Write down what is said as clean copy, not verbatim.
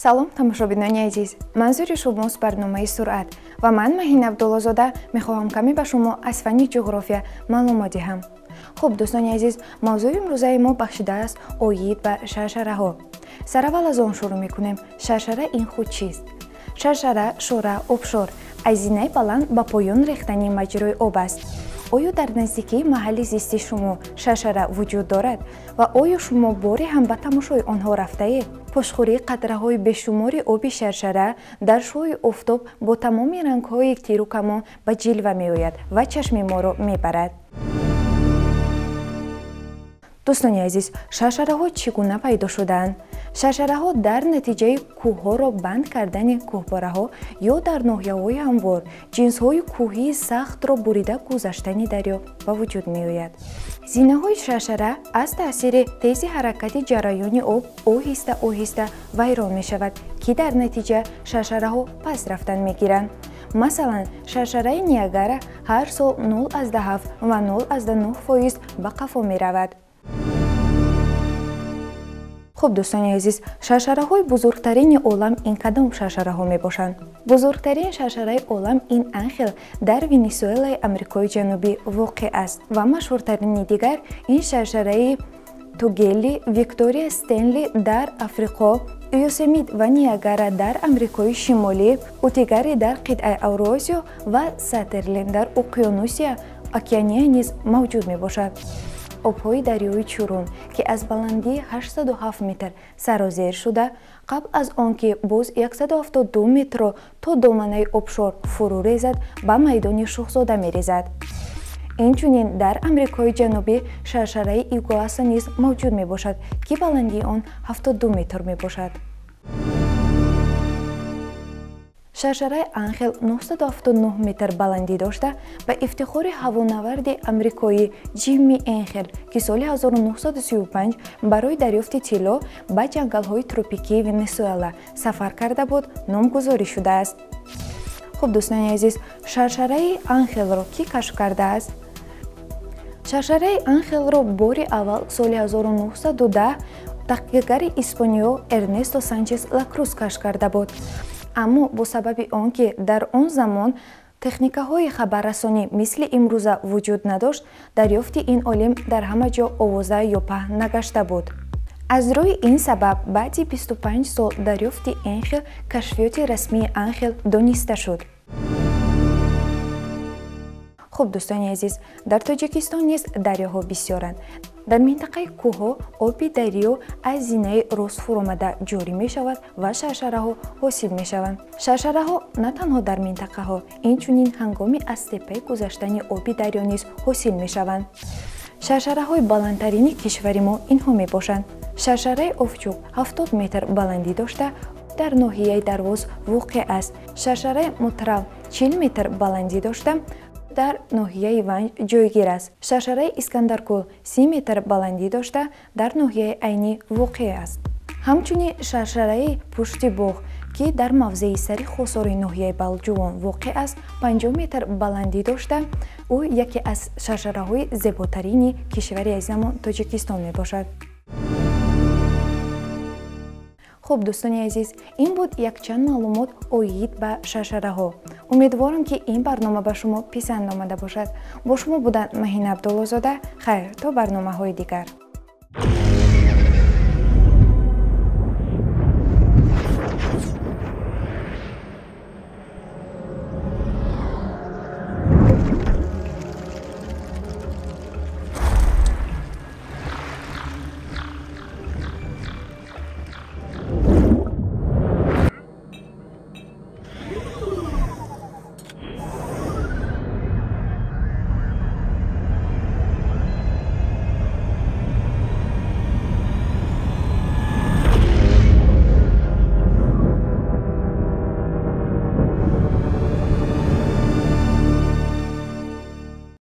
салом тамошобинони азиз, манзури шумост барномаи суръат ва ман Маҳина Абдуллозода мехоҳам каме ба шумо аз фанни ҷуғрофия маълумот диҳам. Хуб дӯстони азиз, мавзӯи имрӯзаи мо бахшидааст оид ба шаршараҳо. Сараввал аз он шурӯъ мекунем. Шаршара ин худ чист? Шаршара шора обшор аз зинаи баланд ба поён рехтани маҷрои об аст. оё дар наздикии маҳалли зисти шумо шаршара вуҷуд дорад ва оё шумо боре ҳам ба тамошои онҳо рафтаед? Пошхӯрии қатраҳои бешумори оби шаршара дар шӯи офтоб бо тамоми рангҳои тиру камон ба ҷилва меояд ва чашми моро мебарад. дӯстони азиз, шаршараҳо чӣ гуна пайдо шудаанд? Шаршараҳо дар натиҷаи кӯҳҳоро банд кардани кӯҳпораҳо ё дар ноҳияҳои ҳамвор ҷинсҳои кӯҳии сахтро бурида гузаштани дарё ба вуҷуд меояд. зинаҳои шаршара аз таъсири тези ҳаракати ҷараёни об оҳиста оҳиста вайрон мешавад, ки дар натиҷа шаршараҳо паст рафтан мегиранд. Масалан, шаршараи Ниагара ҳар сол 0,7 ва 0,9% ба қафо меравад. хуб дӯстони азиз, шаршараҳои бузургтарини олам ин кадом шаршараҳо мебошанд? бузургтарин шаршараи олам ин анхел дар Венесуэлаи Амрикои Ҷанубӣ воқеъ аст ва машҳуртарини дигар ин шаршараи Тугели, Виктория Стенли дар Африқо, Йосемит ва Ниагара дар Амрикои Шимолӣ, Утигари дар қитъаи Аврозиё ва Сатерлин дар Уқёнуси Океания низ мавҷуд мебошад. обҳои дарёи Чурун, ки аз баландии 807 метр сарозер шуда, қабл аз он ки боз 172 метрро то доманаи обшор фурӯ резад, ба майдони Шоҳзода мерезад. инчунин дар Амрикои Ҷанубӣ шаршараи Игуаса низ мавҷуд мебошад, ки баландии он 72 метр мебошад. шаршараи Анхел 979 метр баландӣ дошта, ба ифтихори ҳавонаварди амрикоӣ Ҷимми Энхел, ки соли 1935 барои дарёфти тилло ба ҷангалҳои тропикии Венесуэла сафар карда буд, номгузорӣ шудааст. хуб дӯстони азиз, шаршараи Анхелро кӣ кашф кардааст? шаршараи Анхелро бори аввал соли 1910 таҳқиқгари испаниё Эрнесто Санчес Лакрус кашф карда буд. аммо бо сабаби он ки дар он замон техникаҳои хабаррасонӣ мисли имрӯза вуҷуд надошт, дарёфти ин олим дар ҳама ҷо овоза ё паҳн нагашта буд. аз рӯи ин сабаб баъди 25 сол дарёфти Энхел кашфиёти расмии Анхел дониста шуд. хуб дӯстони азиз, дар Тоҷикистон низ дарёҳо бисёранд. дар минтақаи кӯҳҳо оби дарё аз зинаи рост фуромада ҷорӣ мешавад ва шаршараҳо ҳосил мешаванд. шаршараҳо на танҳо дар минтақаҳо, инчунин ҳангоми аз теппаи гузаштани оби дарё низ ҳосил мешаванд. шаршараҳои баландтарини кишвари мо инҳо мебошанд. шаршараи Овчук 70 метр баландӣ дошта, дар ноҳияи Дарвоз воқеъ аст. шаршараи Мутрал 40 метр баландӣ дошта, дар ноҳияи Ванҷ ҷойгир аст. шаршараи Искандаркӯл 30 метр баландӣ дошта, дар ноҳияи Айнӣ воқеъ аст. ҳамчунин шаршараи Пушти Боғ, ки дар мавзеи сари хусори ноҳияи Балҷувон воқеъ аст, 50 метр баландӣ дошта, ӯ яке аз шаршараҳои зеботарини кишвари азизамон Тоҷикистон мебошад. хуб дӯстони азиз, ин буд якчанд маълумот оид ба шаршараҳо. умедворам ки ин барнома ба шумо писанд омада бошад. бо шумо буданд Маҳина Абдуллозода. хайр, то барномаҳои дигар.